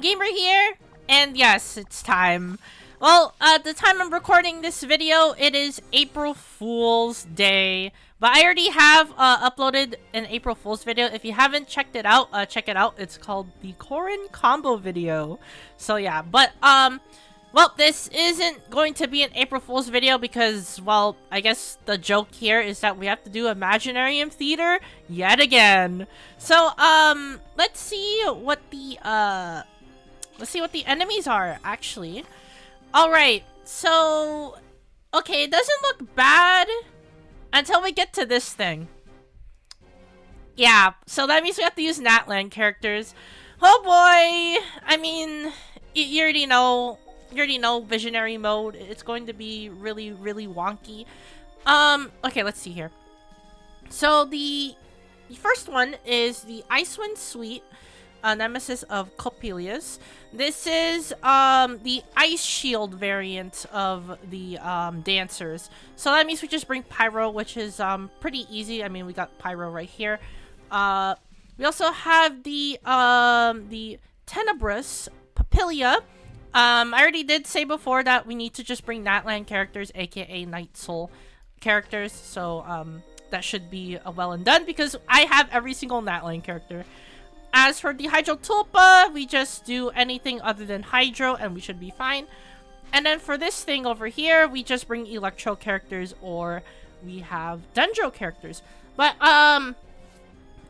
Team Gamer here, and yes, it's time. Well, at the time I'm recording this video, it is April Fool's Day, but I already have uploaded an April Fool's video. If you haven't checked it out, check it out. It's called the Corin Combo video. So yeah, but well, this isn't going to be an April Fool's video because, well, I guess the joke here is that we have to do Imaginarium Theater yet again. So, let's see what the enemies are, actually. Alright, so, okay, it doesn't look bad until we get to this thing. Yeah, so that means we have to use Natland characters. Oh boy! I mean, you already know visionary mode. It's going to be really, really wonky. Okay, let's see here. So the first one is the Icewind Suite, nemesis of Coppelius. This is the Ice Shield variant of the dancers. So that means we just bring Pyro, which is pretty easy. I mean, we got Pyro right here. We also have the Tenebrous Papilia. I already did say before that we need to just bring Natland characters, aka Night Soul characters, so that should be well and done because I have every single Natland character. As for the Hydro Tulpa, we just do anything other than Hydro and we should be fine. And then for this thing over here, we just bring Electro characters or we have Dendro characters. But I'm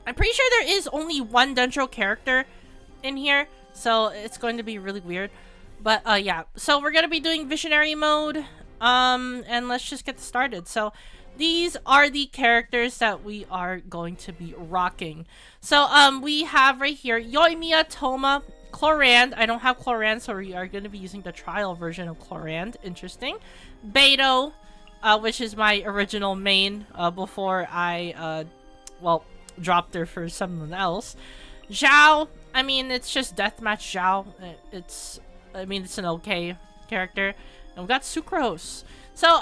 pretty sure there is only one Dendro character in here, so it's going to be really weird. But yeah, so we're gonna be doing visionary mode, and let's just get started. So these are the characters that we are going to be rocking. So we have right here Yoimiya, Toma, Chlorand. I don't have Chlorand, so we are going to be using the trial version of Chlorand. Interesting. Beidou, which is my original main before I well, dropped her for someone else. Zhao, I mean, it's just deathmatch Zhao. I mean, it's an okay character. And we got Sucrose. So,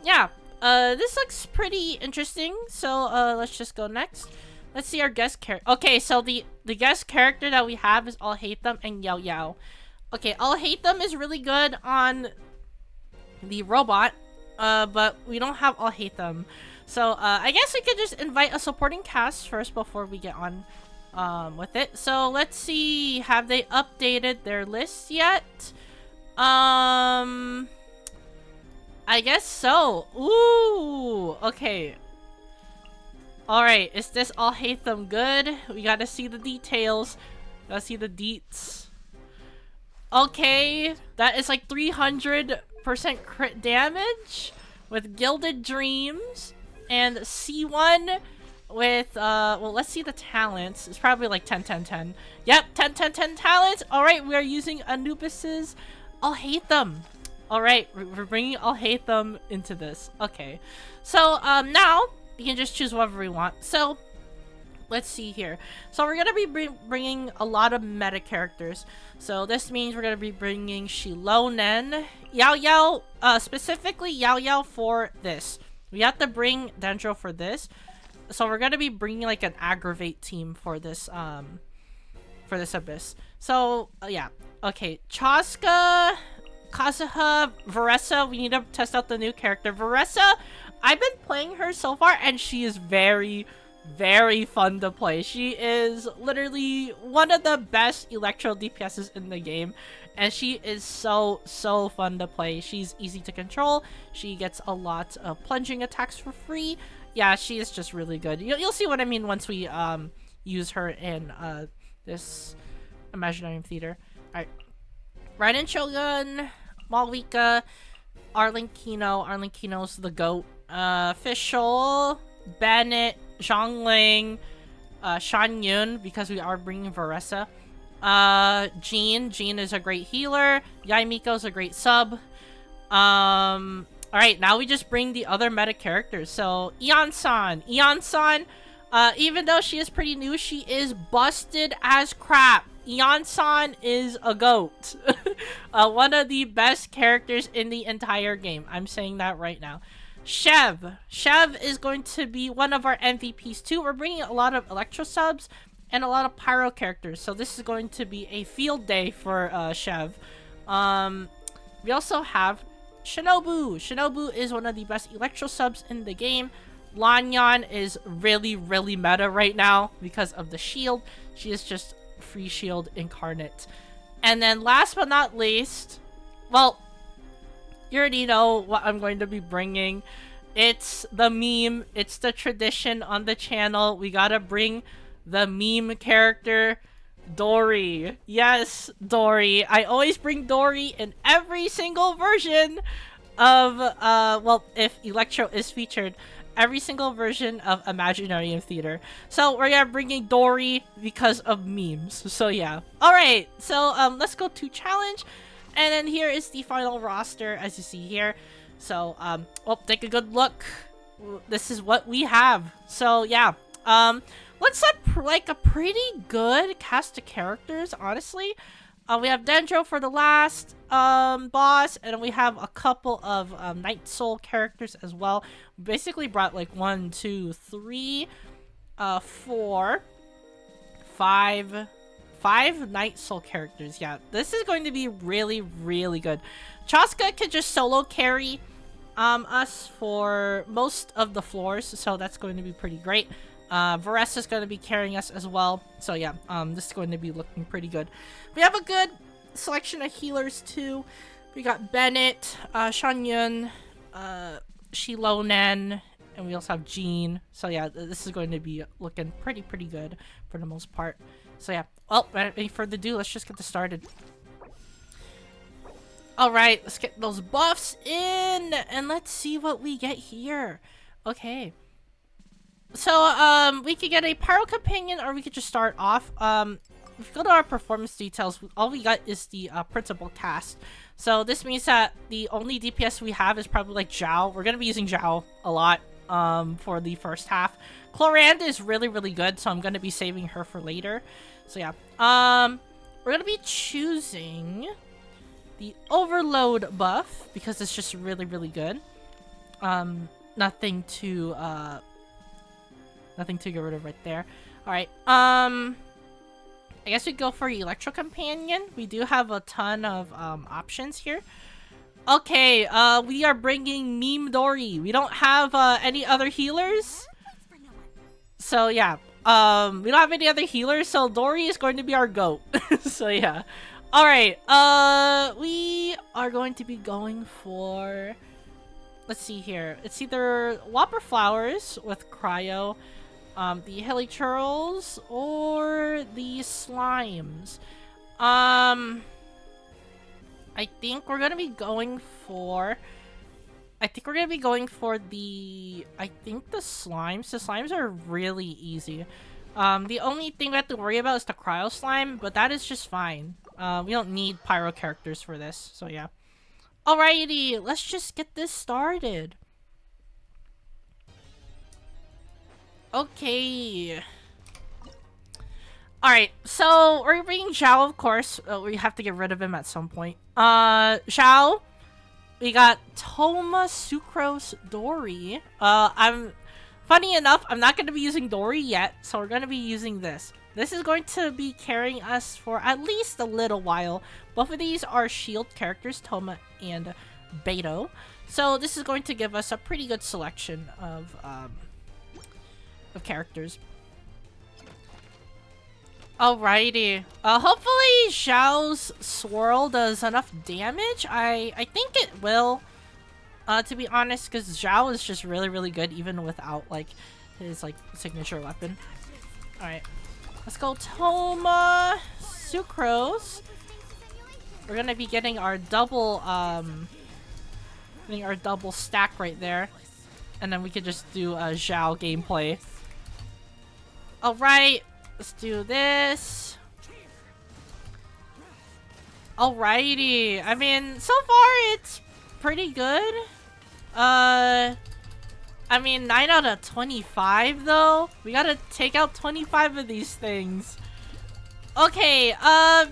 yeah. This looks pretty interesting. So, let's just go next. Let's see our guest character. Okay, so the guest character that we have is Alhaitham and Yao Yao. Okay, Alhaitham is really good on the robot. But we don't have Alhaitham. So, I guess we could just invite a supporting cast first before we get on with it. So let's see, have they updated their list yet? I guess so. Ooh, okay. Alright, is this Alhaitham good? We gotta see the details. Gotta see the deets. Okay, that is like 300% crit damage with Gilded Dreams and C1 with well, let's see the talents. It's probably like 10-10-10. Yep, 10-10-10 talents. All right, we are using Anubis's Alhaitham. All right, we're bringing Alhaitham into this. Okay, so now you can just choose whatever we want. So let's see here. So we're gonna be bringing a lot of meta characters. So this means we're gonna be bringing Shilonen, Yao Yao, specifically Yao Yao for this. We have to bring Dendro for this. So we're gonna be bringing like an aggravate team for this abyss. So yeah, okay, Chaska, Kazuha, Veressa. We need to test out the new character Veressa. I've been playing her so far, and she is very, very fun to play. She is literally one of the best Electro DPSs in the game, and she is so fun to play. She's easy to control. She gets a lot of plunging attacks for free. Yeah, she is just really good. You'll see what I mean once we use her in this Imaginarium Theater. Alright. Raiden Shogun, Malvika, Arlinkino. Arlinkino's the GOAT. Fischl, Bennett, Zhongling, Shan Yun, because we are bringing Veressa. Jean. Jean is a great healer. Yaimiko's a great sub. Alright, now we just bring the other meta characters. So, Eon-san. Eon-san, even though she is pretty new, she is busted as crap. Eon-san is a GOAT. One of the best characters in the entire game. I'm saying that right now. Chev. Chev is going to be one of our MVPs too. We're bringing a lot of Electro subs. and a lot of pyro characters. So this is going to be a field day for Chev. We also have Shinobu. Shinobu is one of the best Electro subs in the game. Lanyan is really, really meta right now because of the shield. She is just free shield incarnate. And then last but not least, well, you already know what I'm going to be bringing. It's the meme. It's the tradition on the channel. We gotta bring the meme character, Dory. Yes, Dory. I always bring Dory in every single version of, well, if Electro is featured, every single version of Imaginarium Theater. So we're bringing Dory because of memes. So yeah. Alright, so let's go to challenge. And then here is the final roster, as you see here. So, oh, take a good look. This is what we have. So, yeah. Let's set, like, a pretty good cast of characters, honestly. We have Dendro for the last, boss. And then we have a couple of, Night Soul characters as well. We basically brought, like, 1, 2, 3, 4, 5... 5 Night Soul characters. Yeah, this is going to be really, really good. Chaska can just solo carry us for most of the floors, so that's going to be pretty great. Varese is going to be carrying us as well. So yeah, this is going to be looking pretty good. We have a good selection of healers too. We got Bennett, Shanyun, Shilonen, and we also have Jean. So yeah, this is going to be looking pretty good for the most part. So yeah, well, without any further ado, let's just get this started. Alright, let's get those buffs in, and let's see what we get here. Okay. So, we could get a Pyro Companion, or we could just start off. If we go to our performance details, all we got is the principal cast. So this means that the only DPS we have is probably like Zhao. We're gonna be using Zhao a lot, for the first half. Cloranda is really, really good, so I'm gonna be saving her for later. So yeah, we're gonna be choosing the Overload buff because it's just really, really good. Nothing to get rid of right there. All right, I guess we go for Electro Companion. We do have a ton of options here. Okay, we are bringing Meme Dory. We don't have any other healers. So yeah, we don't have any other healers, so Dory is going to be our GOAT. So yeah. Alright, we are going to be going for... Let's see here. It's either Whopper Flowers with Cryo, the Helichurls, or the Slimes. I think we're gonna be going for... the Slimes. The Slimes are really easy. The only thing we have to worry about is the Cryo Slime, but that is just fine. We don't need Pyro characters for this, so yeah. Alrighty, let's just get this started. Okay. Alright, so we're bringing Zhao, of course. We have to get rid of him at some point. Zhao. We got Toma, Sucrose, Dory. Funny enough, I'm not going to be using Dory yet, so we're going to be using this. This is going to be carrying us for at least a little while. Both of these are shield characters, Toma and Beto. So this is going to give us a pretty good selection of characters. Alrighty. Hopefully Zhao's swirl does enough damage. I think it will. To be honest, because Zhao is just really, really good even without like his like signature weapon. Alright. Let's go Toma, Sucrose. We're gonna be getting our double stack right there. And then we could just do a Zhao gameplay. Alright. Let's do this. Alrighty. I mean, so far it's pretty good. I mean, 9 out of 25 though. We gotta take out 25 of these things. Okay,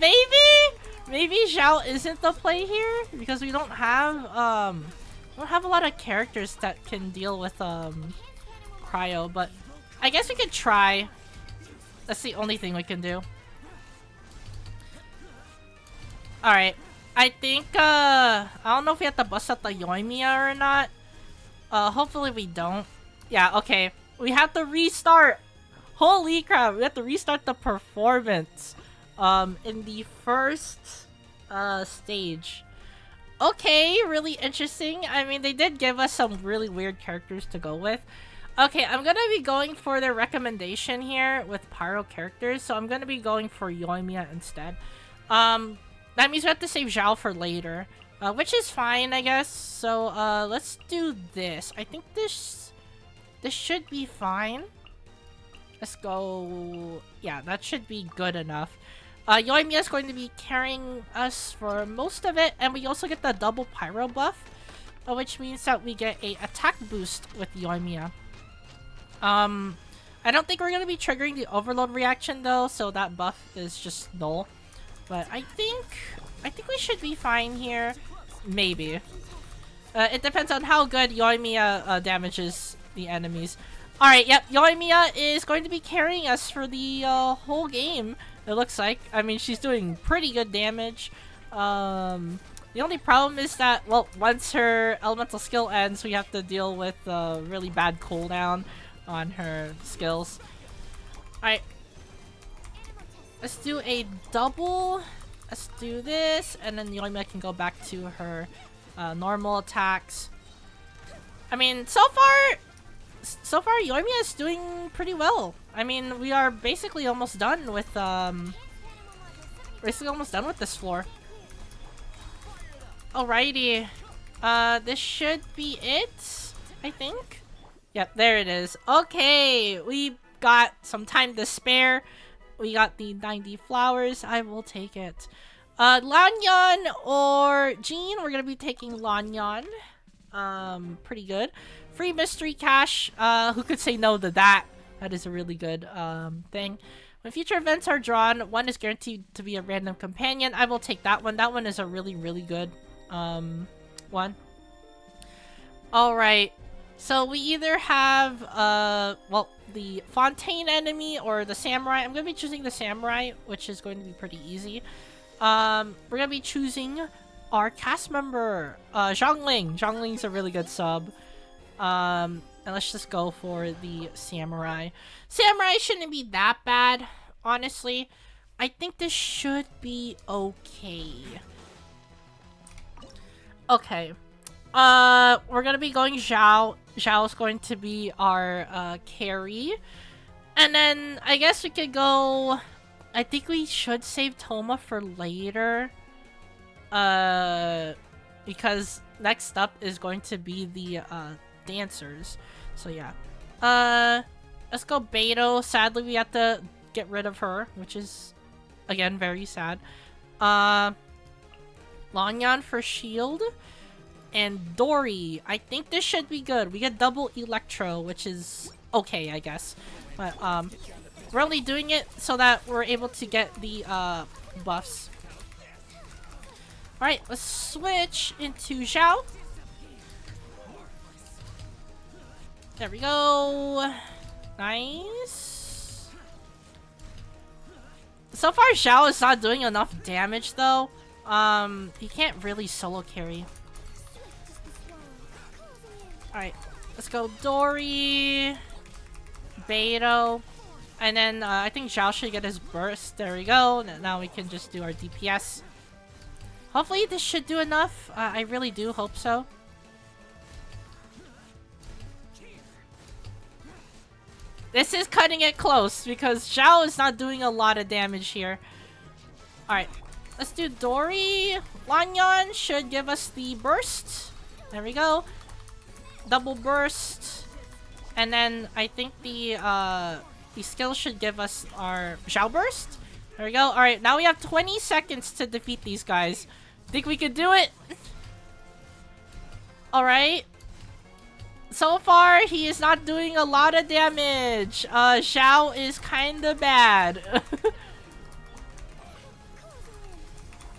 maybe Zhao isn't the play here because we don't have a lot of characters that can deal with cryo, but I guess we could try. That's the only thing we can do. Alright. I think, I don't know if we have to bust out the Yoimiya or not. Hopefully we don't. Yeah, okay. We have to restart! Holy crap, we have to restart the performance. In the first, stage. Okay, really interesting. I mean, they did give us some really weird characters to go with. Okay, I'm gonna be going for their recommendation here with Pyro characters, so I'm gonna be going for Yoimiya instead. That means we have to save Zhao for later, which is fine, I guess. So, let's do this. I think this should be fine. Let's go... Yeah, that should be good enough. Yoimiya is going to be carrying us for most of it, and we also get the double Pyro buff, which means that we get a attack boost with Yoimiya. I don't think we're going to be triggering the overload reaction though, so that buff is just null. But I think we should be fine here. Maybe. It depends on how good Yoimiya damages the enemies. Alright, yep, Yoimiya is going to be carrying us for the whole game, it looks like. I mean, she's doing pretty good damage. The only problem is that, well, once her elemental skill ends, we have to deal with a really bad cooldown on her skills. Alright. Let's do a double. Let's do this, and then Yoimiya can go back to her normal attacks. I mean, so far Yoimiya is doing pretty well. I mean, we are basically almost done with this floor. Alrighty. This should be it, I think. Yep, there it is. Okay, we got some time to spare. We got the 90 flowers. I will take it. Lanyan or Jean? We're gonna be taking Lanyan. Pretty good. Free mystery cash. Who could say no to that? That is a really good thing. When future events are drawn, one is guaranteed to be a random companion. I will take that one. That one is a really, really good one. Alright. So we either have well, the Fontaine enemy or the Samurai. I'm gonna be choosing the Samurai, which is going to be pretty easy. We're gonna be choosing our cast member, Zhongling. Zhongling's a really good sub. And let's just go for the Samurai. Samurai shouldn't be that bad, honestly. I think this should be okay. Okay. We're gonna be going Zhao. Zhao's going to be our carry. And then I guess we could go... I think we should save Toma for later. Because next up is going to be the dancers. So yeah. Let's go Beto. Sadly, we have to get rid of her, which is, again, very sad. Lanyan for shield. And Dory. I think this should be good. We get double Electro, which is okay, I guess. But, we're only doing it so that we're able to get the, buffs. Alright, let's switch into Zhao. There we go. Nice. So far, Zhao is not doing enough damage, though. He can't really solo carry. Alright, let's go Dory, Beto, and then I think Zhao should get his burst. There we go. Now we can just do our DPS. Hopefully this should do enough. I really do hope so. This is cutting it close because Zhao is not doing a lot of damage here. Alright, let's do Dory. Lanyan should give us the burst. There we go. Double burst, and then I think the skill should give us our Zhao burst. There we go. All right, now we have 20 seconds to defeat these guys. Think we could do it? All right. So far, he is not doing a lot of damage. Zhao is kind of bad.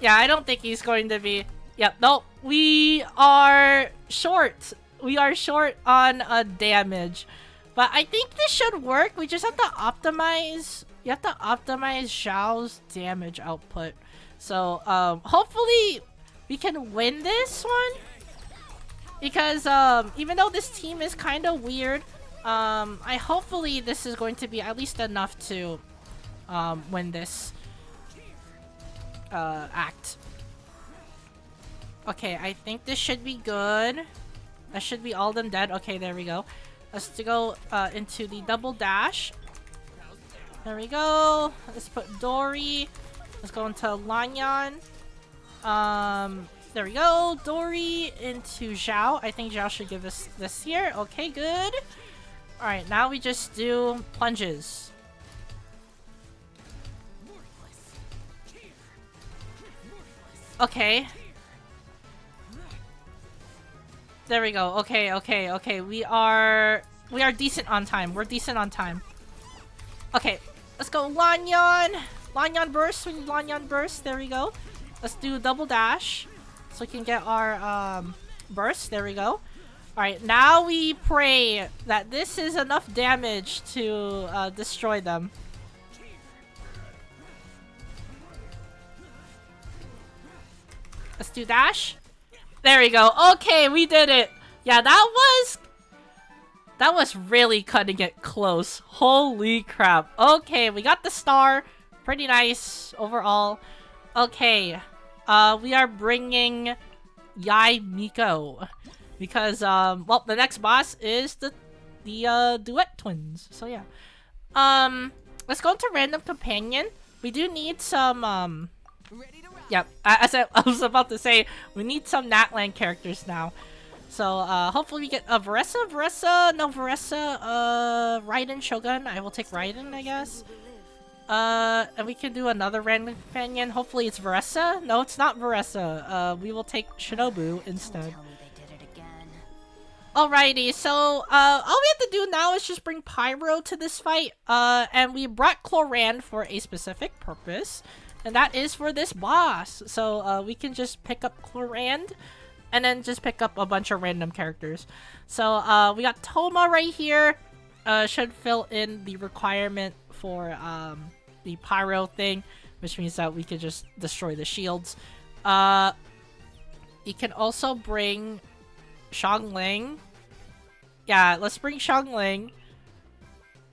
Yeah, I don't think he's going to be. Yep. Nope. We are short. We are short on damage. But I think this should work. We just have to optimize You have to optimize Xiao's damage output. So, hopefully we can win this one. Because, even though this team is kind of weird, hopefully this is going to be at least enough to, win this, act. Okay, I think this should be good. That should be all of them dead. Okay, there we go. Let's go, into the double dash. There we go. Let's put Dory. Let's go into Lanyan. There we go. Dory into Zhao. I think Zhao should give us this here. Okay, good. Alright, now we just do plunges. Okay. There we go. Okay, okay, okay. We are decent on time. We're decent on time. Okay, let's go Lanyan. Lanyan burst. We need Lanyan burst. There we go. Let's do double dash so we can get our burst. There we go. Alright, now we pray that this is enough damage to destroy them. Let's do dash. There we go. Okay, we did it. Yeah, that was really cutting it close. Holy crap. Okay, we got the star. Pretty nice overall. Okay, we are bringing Yai Miko because well, the next boss is the duet twins. So yeah. Let's go into random companion. We do need some yep, as I was about to say, we need some Natland characters now. So, hopefully we get Varessa, Raiden Shogun. I will take Raiden, I guess. And we can do another random companion. Hopefully it's Varessa. No, it's not Varessa. We will take Shinobu instead. Alrighty, so, all we have to do now is just bring Pyro to this fight. And we brought Cloran for a specific purpose. And that is for this boss. So, we can just pick up Clorand and then just pick up a bunch of random characters. So, we got Toma right here. Should fill in the requirement for the Pyro thing, which means that we can just destroy the shields. You can also bring Xiangling. Yeah, let's bring Xiangling.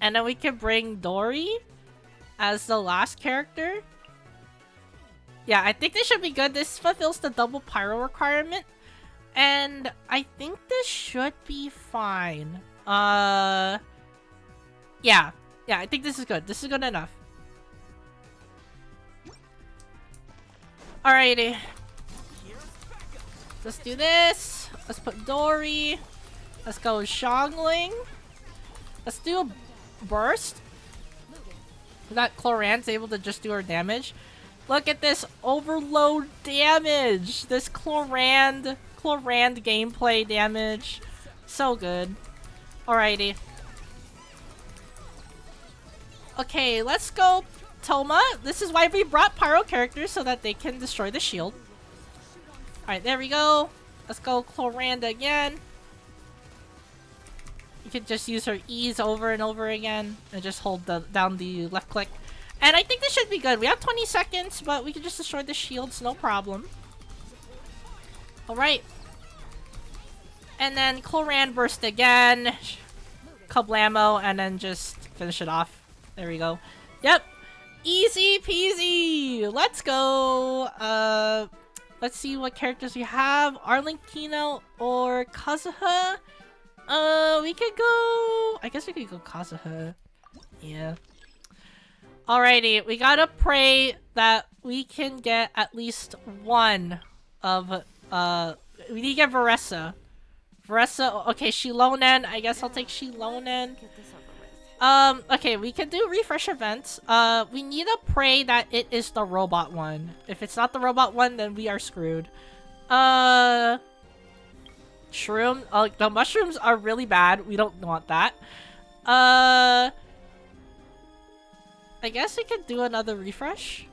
And then we can bring Dory as the last character. Yeah, I think this should be good. This fulfills the double Pyro requirement. And I think this should be fine. Yeah. Yeah, I think this is good. This is good enough. Alrighty. Let's do this. Let's put Dory. Let's go Xiangling. Let's do a burst. So that Clorant's able to just do her damage. Look at this overload damage. This Clorand gameplay damage. So good. Alrighty. Okay, let's go Toma. This is why we brought Pyro characters, so that they can destroy the shield. Alright, there we go. Let's go Cloranda again. You can just use her E's over and over again and just hold down the left click. And I think this should be good. We have 20 seconds, but we can just destroy the shields, no problem. Alright. And then Cloran burst again. Kablamo, and then just finish it off. There we go. Yep. Easy peasy. Let's go. Let's see what characters we have. Arlenkino or Kazuha? We could go... I guess we could go Kazuha. Yeah. Alrighty, we gotta pray that we can get at least one of, we need to get Varessa. Varessa, okay, Shilonen. I guess I'll take Shilonen. Okay, we can do refresh events. We need to pray that it is the robot one. If it's not the robot one, then we are screwed. Shroom. The mushrooms are really bad. We don't want that. I guess we could do another refresh.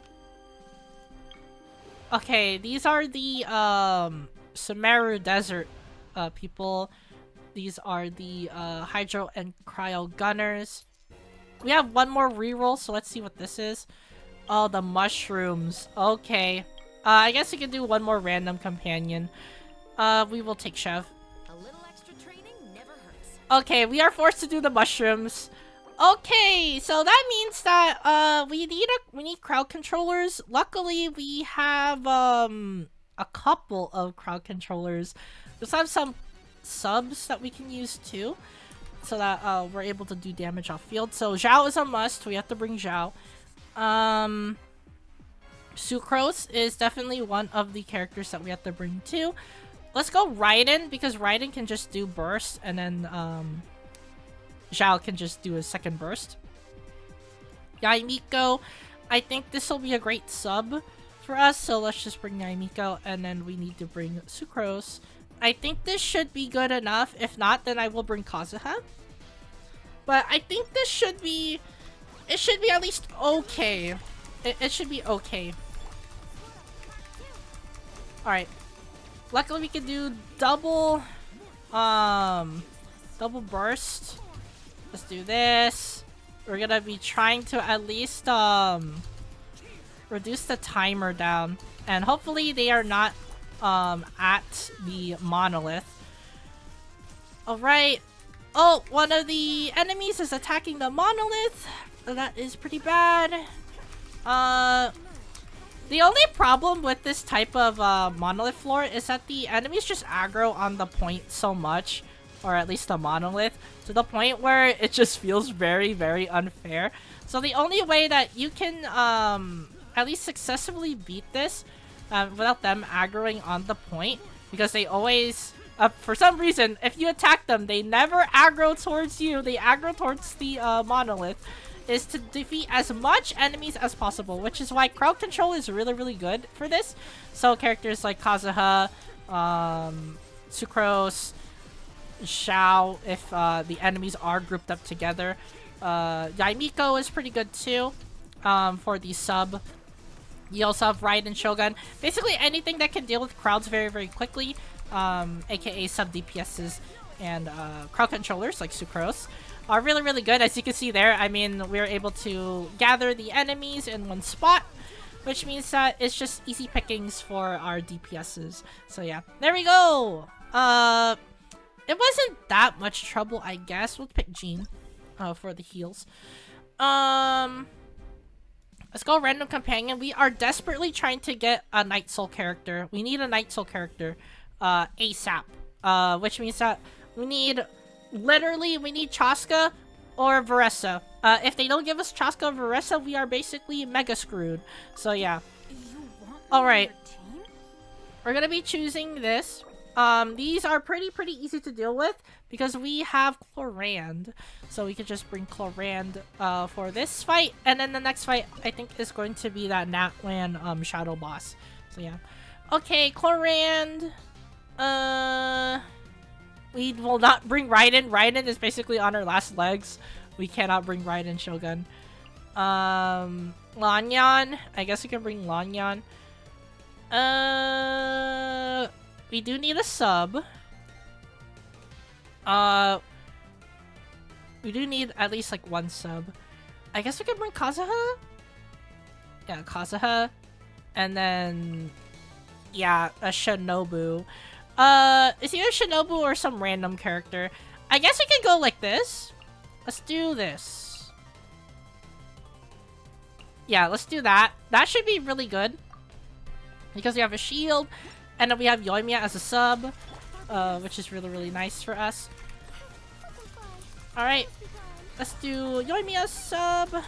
Okay, these are the Sumeru Desert people. These are the Hydro and Cryo Gunners. we have one more reroll, so let's see what this is. Oh, the mushrooms. Okay. I guess we can do one more random companion. We will take Chev. A little extra training never hurts. Okay, we are forced to do the mushrooms. Okay, so that means that we need crowd controllers. Luckily, we have a couple of crowd controllers. We also have some subs that we can use too, so that we're able to do damage off field. So Zhao is a must. We have to bring Zhao. Sucrose is definitely one of the characters that we have to bring too. Let's go Raiden, because Raiden can just do burst, and then Zhao can just do a second burst. Yaimiko, I think this will be a great sub for us, so let's just bring Yaimiko, and then we need to bring Sucrose. I think this should be good enough. If not, then I will bring Kazuha. But I think this should be... It should be at least okay. It should be okay. Alright. Luckily we can do double... double burst. Let's do this. We're gonna be trying to at least reduce the timer down, and hopefully they are not at the monolith. Alright. Oh, one of the enemies is attacking the monolith. That is pretty bad. The only problem with this type of monolith floor is that the enemies just aggro on the point so much, or at least the monolith, to the point where it just feels very, very unfair. So the only way that you can at least successfully beat this without them aggroing on the point, because they always, for some reason, if you attack them, they never aggro towards you, they aggro towards the monolith, is to defeat as much enemies as possible, which is why crowd control is really, really good for this. So characters like Kazuha, Sucrose, Xiao, if the enemies are grouped up together. Yaimiko is pretty good too, for the sub. You also have Raiden Shogun. Basically anything that can deal with crowds very, very quickly, aka sub DPSs and crowd controllers like Sucrose, are really, really good. As you can see there, I mean, we're able to gather the enemies in one spot, which means that it's just easy pickings for our DPSs. So yeah, there we go! It wasn't that much trouble, I guess. We'll pick Jean for the heals. Let's go random companion. We are desperately trying to get a Night Soul character. We need a Night Soul character ASAP. Which means that we need... Literally, we need Chaska or Veressa. If they don't give us Chaska or Veressa, we are basically mega screwed. So yeah. Alright. We're gonna be choosing this. These are pretty easy to deal with because we have Chlorand. So we could just bring Chlorand for this fight. And then the next fight, I think, is going to be that Natlan Shadow Boss. So yeah. Okay, Chlorand. We will not bring Raiden. Raiden is basically on our last legs. We cannot bring Raiden Shogun. Lanyan. I guess we can bring Lanyan. We do need a sub. We do need at least like one sub. I guess we can bring Kazuha? Yeah, Kazuha. And then... yeah, a Shinobu. It's either Shinobu or some random character. I guess we can go like this. Let's do this. Yeah, let's do that. That should be really good. Because we have a shield. And then we have Yoimiya as a sub. Which is really, really nice for us. Alright. Let's do Yoimiya sub.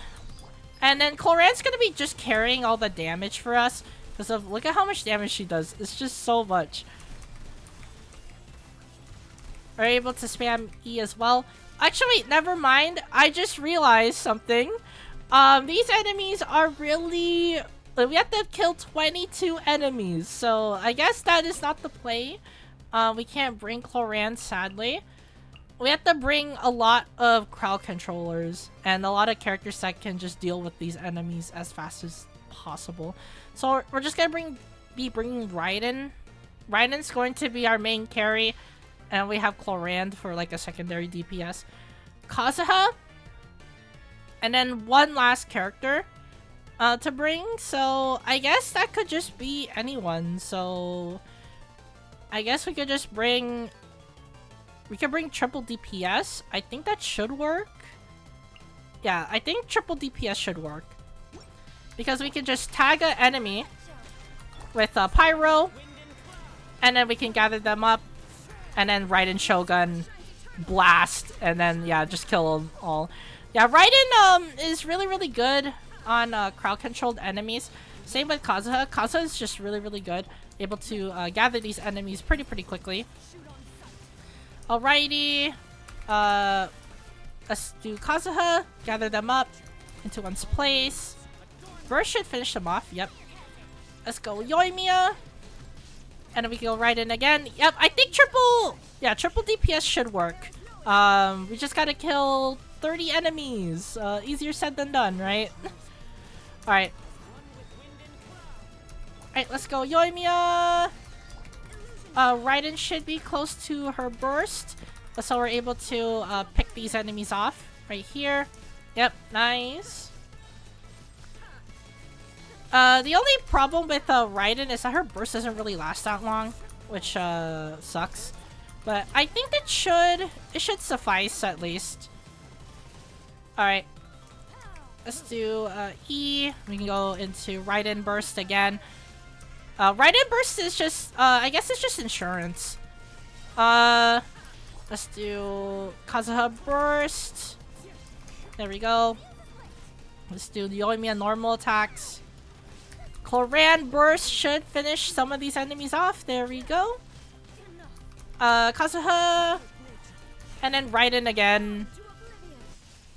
And then Chlorand's gonna be just carrying all the damage for us. Because of, look at how much damage she does. It's just so much. We're able to spam E as well. Actually, never mind. I just realized something. These enemies are really... we have to kill 22 enemies. So, I guess that is not the play. We can't bring Chlorand, sadly. We have to bring a lot of crowd controllers. And a lot of characters that can just deal with these enemies as fast as possible. So, we're just gonna be bringing Raiden. Raiden's going to be our main carry. And we have Chlorand for like a secondary DPS. Kazuha? And then one last character to bring. So I guess that could just be anyone. So I guess we could just bring... We could bring triple DPS. I think that should work. Yeah, I think triple DPS should work. Because we can just tag an enemy with a Pyro. And then we can gather them up. And then Raiden Shogun blast. And then, yeah, just kill them all. Yeah, Raiden is really, really good on crowd-controlled enemies. Same with Kazuha. Kazuha is just really, really good. Able to gather these enemies pretty quickly. Alrighty. Let's do Kazuha. Gather them up into one's place. Burst should finish them off. Yep. Let's go Yoimiya. And then we can go right in again. Yep, I think triple DPS should work. We just gotta kill 30 enemies. Easier said than done, right? Alright. Alright, let's go Yoimiya. Raiden should be close to her burst. So we're able to pick these enemies off right here. Yep, nice. The only problem with Raiden is that her burst doesn't really last that long, which sucks. But I think it should suffice at least. Alright. Let's do E. We can go into Raiden burst again. Raiden burst is just I guess it's just insurance. Let's do Kazuha burst. There we go. Let's do the Yoimiya normal attacks. Cloran burst should finish some of these enemies off. There we go. Kazuha. And then Raiden again.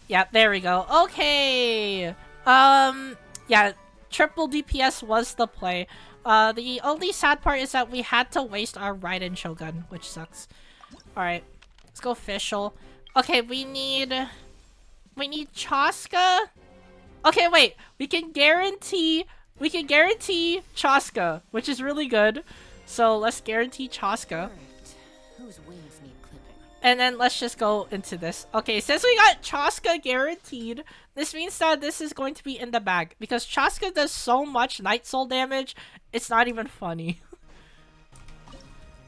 Yep, there we go. Okay. Yeah, triple DPS was the play. The only sad part is that we had to waste our Raiden Shogun, which sucks. Alright. Let's go official. Okay, we need Chaska. Okay, wait. We can guarantee Chaska, which is really good. So let's guarantee Chaska. Whose wings need clipping? And then let's just go into this. Okay, since we got Chaska guaranteed, this means that this is going to be in the bag. Because Chaska does so much Night Soul damage, it's not even funny.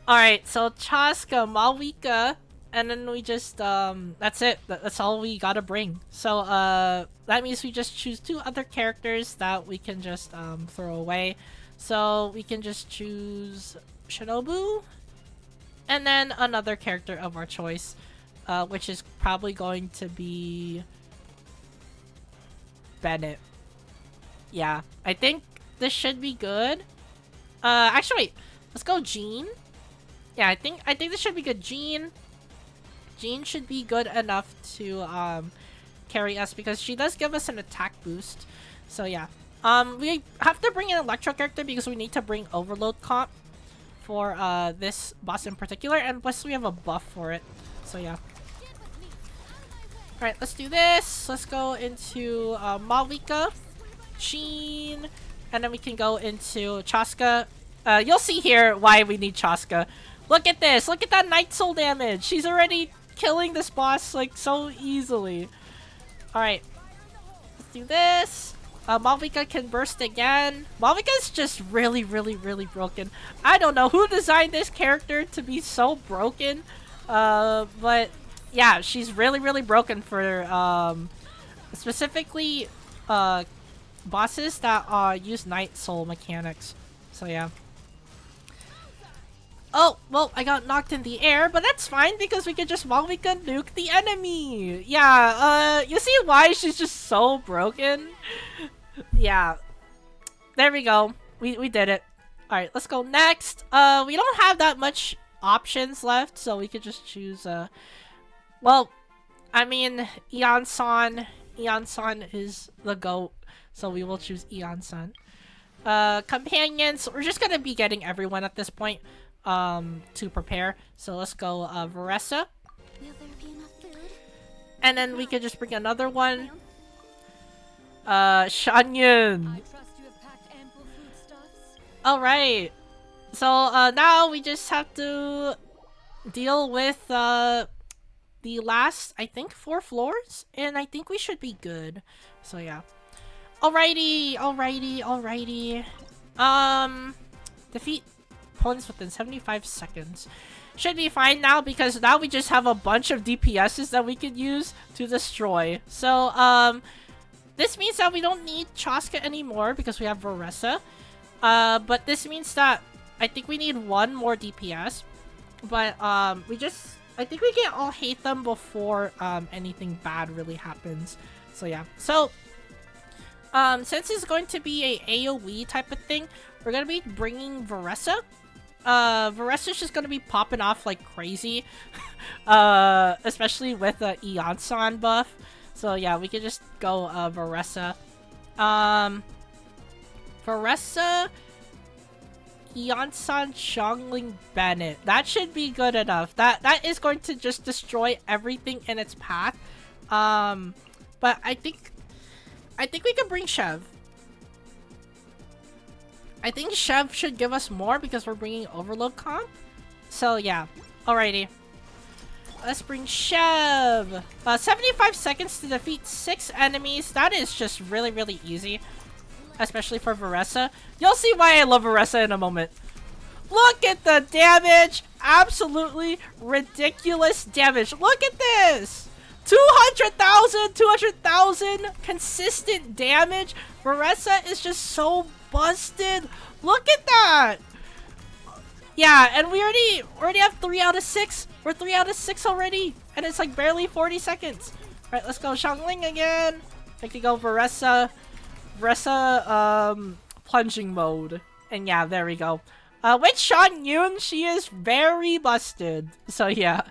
Alright, so Chaska, Malvika, and then we just, that's it. That's all we gotta bring. So, that means we just choose two other characters that we can just, throw away. So, we can just choose Shinobu, and then another character of our choice, which is probably going to be Bennett. Yeah, I think this should be good. Actually, wait. Let's go Jean. Yeah, I think this should be good. Jean should be good enough to carry us because she does give us an attack boost. So yeah. We have to bring an Electro character because we need to bring Overload comp for this boss in particular, and plus we have a buff for it. So yeah. Alright, let's do this. Let's go into Malvika, Jean, and then we can go into Chaska. You'll see here why we need Chaska. Look at this! Look at that Night Soul damage! She's already killing this boss like so easily. Alright. Let's do this. Malvika can burst again. Malvika's just really broken. I don't know who designed this character to be so broken. But yeah, she's really broken for specifically bosses that use Night Soul mechanics. So yeah. Oh, well, I got knocked in the air, but that's fine because we can just Malvika nuke the enemy. Yeah, you see why she's just so broken? Yeah. There we go. We did it. Alright, let's go next. We don't have that much options left, so we could just choose, well, I mean, Eon-san. Eon-san is the GOAT, so we will choose Eon-san. Companions, we're just gonna be getting everyone at this point. To prepare. So let's go Varessa. Will there be enough food? And then we could just bring another one. Shangyun. I trust you have packed ample foodstuffs. Alright. So now we just have to deal with the last, I think, 4 floors, and I think we should be good. So yeah. Alrighty. Defeat opponents within 75 seconds. Should be fine now because now we just have a bunch of DPSs that we could use to destroy. So, this means that we don't need Chaska anymore because we have Veressa. But this means that I think we need one more DPS. But, I think we can all hate them before, anything bad really happens. So, yeah. So, since it's going to be a AoE type of thing, we're gonna be bringing Veressa. Veressa's just gonna be popping off like crazy. Especially with the Eon-san buff. So yeah, we could just go Veressa. Veressa, Eon-san, Xiangling, Bennett. That should be good enough. That is going to just destroy everything in its path. But I think we can bring Chev. I think Chev should give us more because we're bringing Overload comp. So yeah, alrighty. Let's bring Chev. 75 seconds to defeat 6 enemies. That is just really, really easy. Especially for Veressa. You'll see why I love Veressa in a moment. Look at the damage! Absolutely ridiculous damage. Look at this! 200,000 consistent damage. Veressa is just so busted. Look at that. Yeah, and we already have 3 out of 6. We're 3 out of 6 already, and it's like barely 40 seconds. All right, let's go Xiangling again. I could go Veressa, plunging mode, and yeah, there we go. With Shan Yun, she is very busted. So yeah.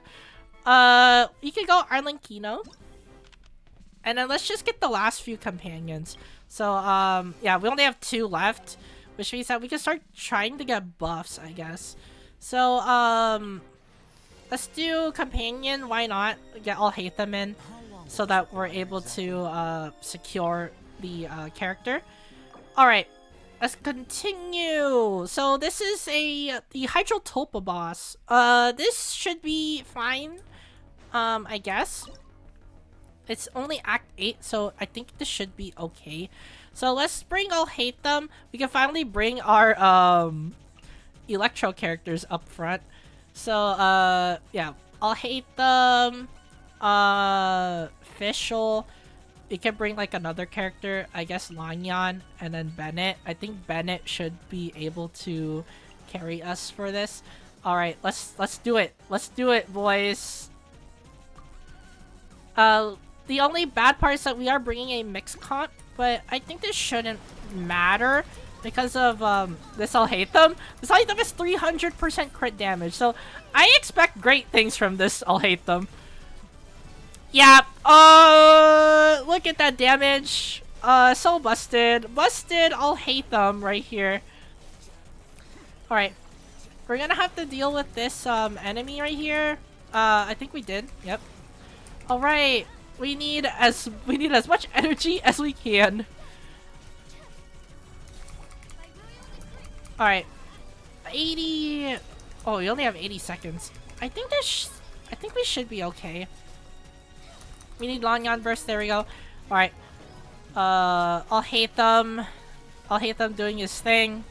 We could go Arlenkino. And then let's just get the last few companions. So, yeah, we only have 2 left. Which means that we can start trying to get buffs, I guess. So, let's do companion. Why not? Get all hate them in. So that we're able to, secure the, character. Alright. Let's continue. So, this is the Hydrotolpa boss. This should be fine. I guess. It's only Act 8, so I think this should be okay. So let's bring I'll hate them. We can finally bring our Electro characters up front. So yeah, I'll hate them. Fischl. We can bring like another character, I guess Lanyan, and then Bennett. I think Bennett should be able to carry us for this. All right, let's do it. Let's do it, boys. The only bad part is that we are bringing a mixed comp, but I think this shouldn't matter because of this I'll hate them. This I'll hate them is 300% crit damage, so I expect great things from this I'll hate them. Yeah, look at that damage. So busted. Busted, I'll hate them right here. Alright. We're gonna have to deal with this enemy right here. I think we did. Yep. Alright. We need as much energy as we can. Alright. 80. Oh, we only have 80 seconds. I think we should be okay. We need Lanyan burst. There we go. Alright. I'll hate them. I'll hate them doing his thing.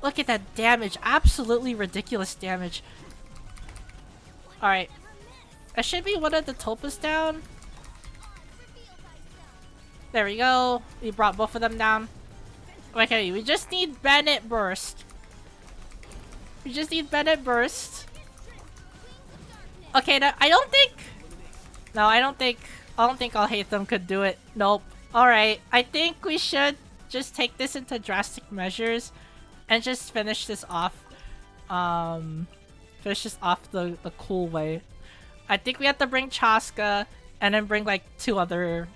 Look at that damage. Absolutely ridiculous damage. Alright. I should be one of the Tulpas down. There we go. We brought both of them down. Okay, we just need Bennett burst. We just need Bennett burst. Okay, I don't think I'll hate them could do it. Nope. Alright, I think we should just take this into drastic measures and just finish this off. Finish this off the cool way. I think we have to bring Chaska and then bring like 2 other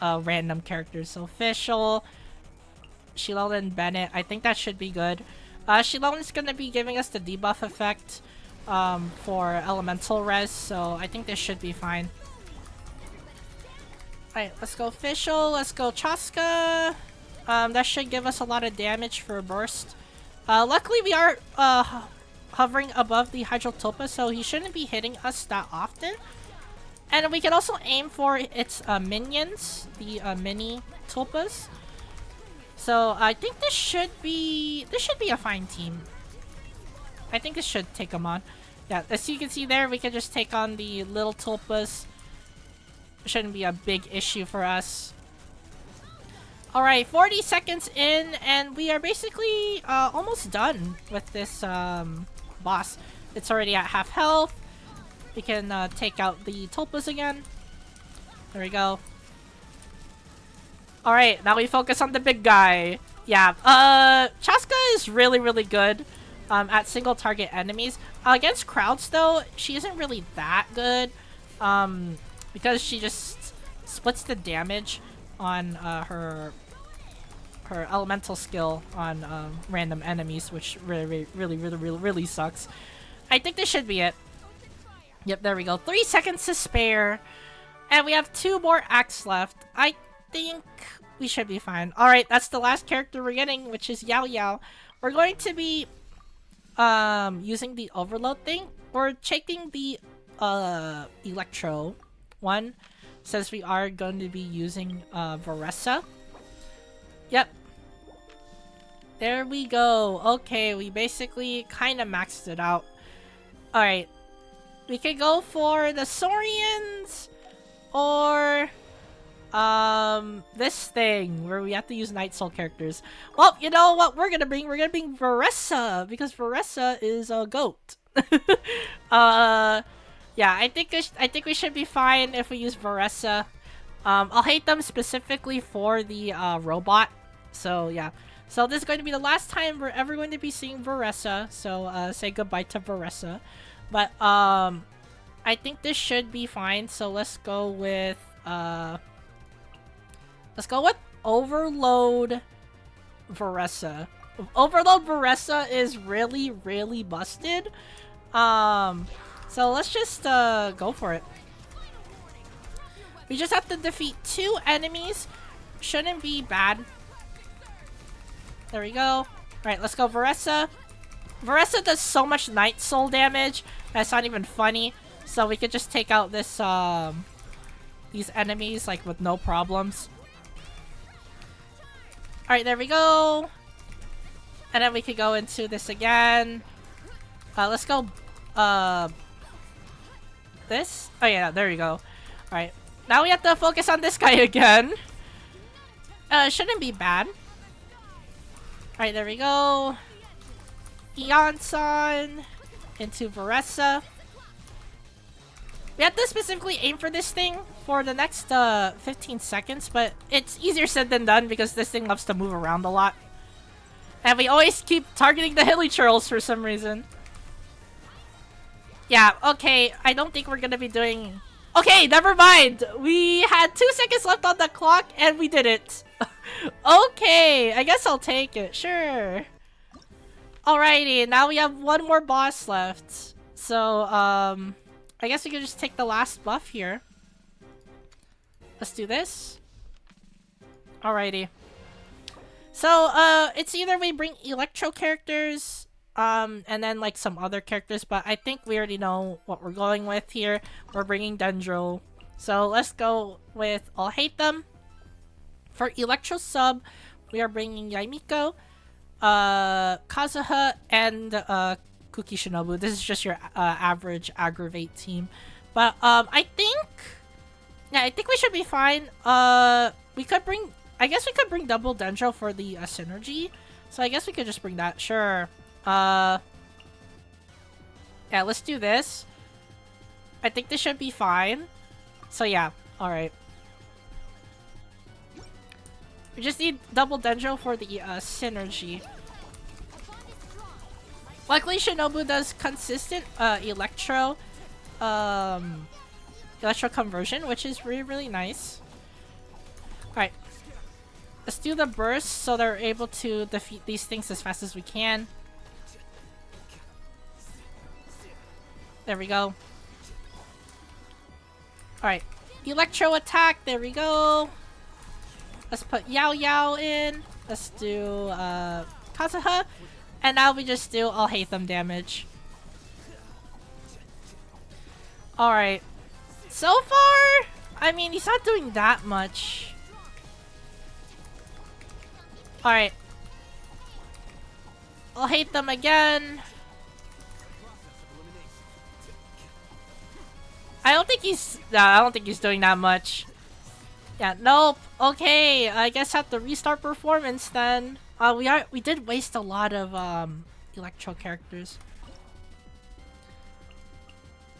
random characters. So Fischl, Shilal, and Bennett. I think that should be good. Shilal is going to be giving us the debuff effect for elemental res, so I think this should be fine. Alright, let's go Fischl, let's go Chaska. That should give us a lot of damage for a burst. Luckily we are hovering above the Hydrotopus, so he shouldn't be hitting us that often. And we can also aim for its minions, the mini Tulpas. So I think this should be a fine team. I think this should take them on. Yeah, as you can see there, we can just take on the little Tulpas. Shouldn't be a big issue for us. Alright, 40 seconds in, and we are basically almost done with this boss. It's already at half health. We can take out the Tulpas again. There we go. Alright, now we focus on the big guy. Yeah, Chaska is really, really good at single target enemies. Against crowds, though, she isn't really that good. Because she just splits the damage on her elemental skill on random enemies, which really sucks. I think this should be it. Yep, there we go. 3 seconds to spare. And we have 2 more acts left. I think we should be fine. Alright, that's the last character we're getting, which is Yao Yao. We're going to be using the overload thing. We're checking the Electro one, since we are going to be using Varessa. Yep. There we go. Okay, we basically kind of maxed it out. Alright. We could go for the Saurians or this thing where we have to use Night Soul characters. Well, you know what we're gonna bring? We're gonna bring Varessa because Varessa is a goat. Yeah, I think we should be fine if we use Varessa. I'll hate them specifically for the robot. So yeah. So this is going to be the last time we're ever going to be seeing Varessa. So say goodbye to Varessa. But I think this should be fine. So let's go with Overload Varessa. Overload Varessa is really busted. So let's just go for it. We just have to defeat 2 enemies. Shouldn't be bad. There we go. Alright, let's go Varessa. Varessa does so much Night Soul damage that's not even funny. So we could just take out this these enemies like with no problems. Alright, there we go. And then we could go into this again. Let's go this? Oh yeah, there we go. Alright. Now we have to focus on this guy again. Shouldn't be bad. Alright, there we go. Eon-san into Varessa. We have to specifically aim for this thing for the next 15 seconds, but it's easier said than done because this thing loves to move around a lot. And we always keep targeting the hilichurls for some reason. Yeah, okay, I don't think we're gonna be doing... Okay, never mind! We had 2 seconds left on the clock and we did it! Okay, I guess I'll take it, sure. Alrighty, now we have 1 more boss left. So, I guess we could just take the last buff here. Let's do this. Alrighty. So, it's either we bring Electro characters, and then like some other characters, but I think we already know what we're going with here. We're bringing Dendro. So let's go with I'll Hate Them. For Electro sub, we are bringing Yaimiko, Kazuha, and Kuki Shinobu. This is just your average aggravate team. But I think we should be fine. We could bring, I guess we could bring double Dendro for the synergy. So I guess we could just bring that. Sure. Yeah, let's do this. I think this should be fine. So yeah, alright. We just need double Dendro for the synergy. Luckily, Shinobu does consistent Electro conversion, which is really nice. Alright. Let's do the burst so they're able to defeat these things as fast as we can. There we go. Alright. Electro attack. There we go. Let's put Yao Yao in. Let's do Kazuha. And now we just do I'll Hate Them damage. Alright. So far, I mean, he's not doing that much. Alright. I'll hate them again. I don't think he's doing that much. Yeah, nope. Okay, I guess I have to restart performance then. We did waste a lot of electro characters.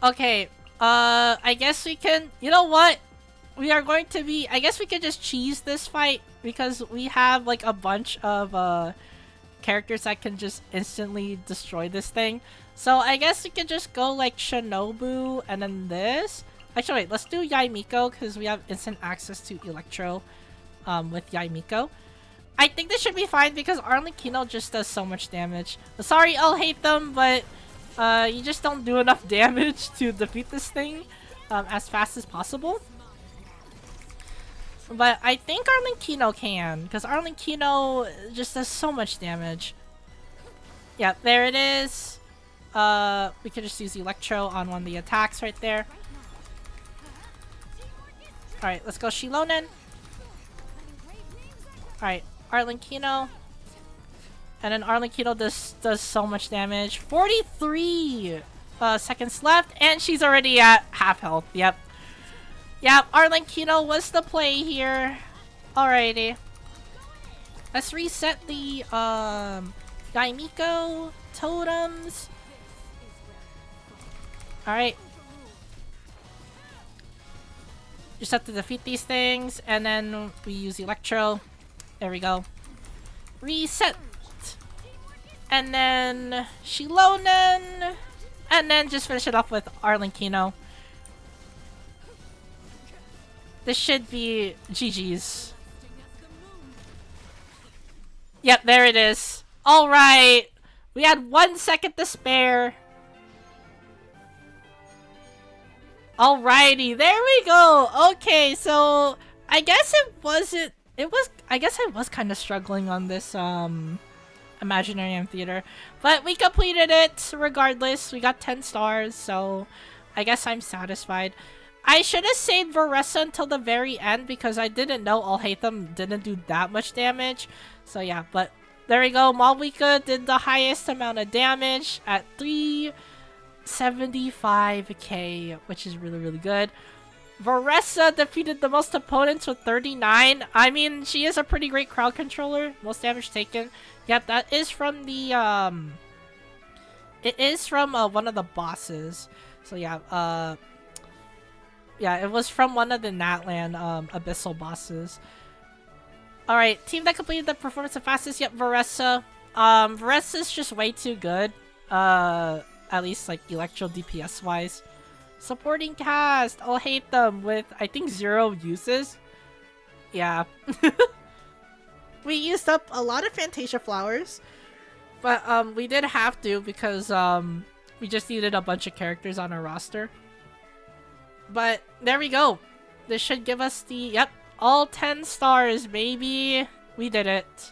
Okay, I guess we can, you know what? We are going to be, I guess we can just cheese this fight because we have like a bunch of characters that can just instantly destroy this thing. So I guess we can just go like Shinobu and then this. Actually, wait, let's do Yaimiko because we have instant access to Electro with Yaimiko. I think this should be fine because Arlecchino just does so much damage. Sorry, I'll hate them, but you just don't do enough damage to defeat this thing as fast as possible. But I think Arlecchino can, because Arlecchino just does so much damage. Yeah, there it is. We could just use Electro on one of the attacks right there. Alright, let's go Shilonen. Alright, Arlecchino. And then Arlecchino does so much damage. 43 seconds left, and she's already at half health. Yep. Yep, Arlecchino was the play here. Alrighty. Let's reset the Yaimiko totems. Alright. Just have to defeat these things, and then we use Electro. There we go. Reset. And then Shilonen. And then just finish it off with Arlecchino. This should be GG's. Yep, there it is. Alright. We had 1 second to spare. Alrighty, there we go. Okay, so I guess I guess I was kind of struggling on this Imaginarium Theater, but we completed it regardless. We got 10 stars, so I guess I'm satisfied. I should have saved Veressa until the very end because I didn't know Alhaitham didn't do that much damage. So yeah, but there we go. Malvika did the highest amount of damage at 375k, which is really, really good. Veressa defeated the most opponents with 39. I mean, she is a pretty great crowd controller. Most damage taken. Yep, that is from the, it is from one of the bosses. So yeah, yeah, it was from one of the Natlan Abyssal bosses. Alright, team that completed the performance the fastest. Yep, Veressa. Veressa's just way too good. At least like Electro DPS wise. Supporting cast, I'll hate them with I think 0 uses. Yeah. We used up a lot of Fantasia flowers. But we did have to because we just needed a bunch of characters on our roster. But there we go. This should give us the, yep, all 10 stars, baby. We did it.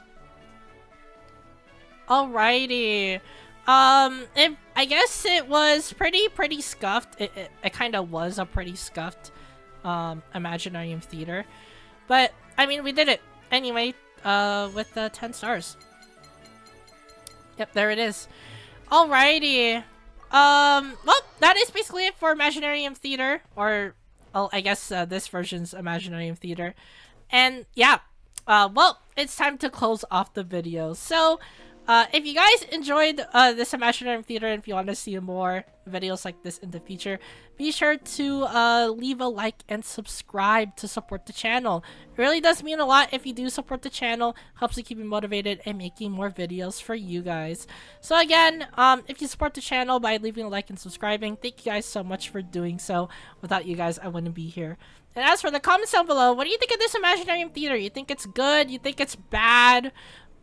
Alrighty. I guess it was pretty scuffed. It kind of was a pretty scuffed Imaginarium Theater. But, I mean, we did it. Anyway, with the 10 stars. Yep, there it is. Alrighty. Well, that is basically it for Imaginarium Theater, or, well, I guess this version's Imaginarium Theater. And yeah, well, it's time to close off the video. So, if you guys enjoyed this Imaginarium Theater and if you want to see more videos like this in the future, be sure to leave a like and subscribe to support the channel. It really does mean a lot if you do support the channel. Helps me keep me motivated and making more videos for you guys. So again, if you support the channel by leaving a like and subscribing, thank you guys so much for doing so. Without you guys, I wouldn't be here. And as for the comments down below, what do you think of this Imaginarium Theater? You think it's good? You think it's bad?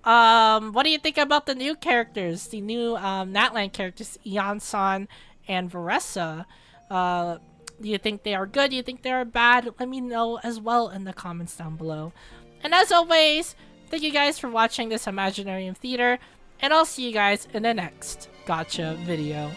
What do you think about the new characters? The new Natlan characters, Eon-san and Veressa. Do you think they are good? Do you think they are bad? Let me know as well in the comments down below. And as always, thank you guys for watching this Imaginarium Theater, and I'll see you guys in the next Gacha video.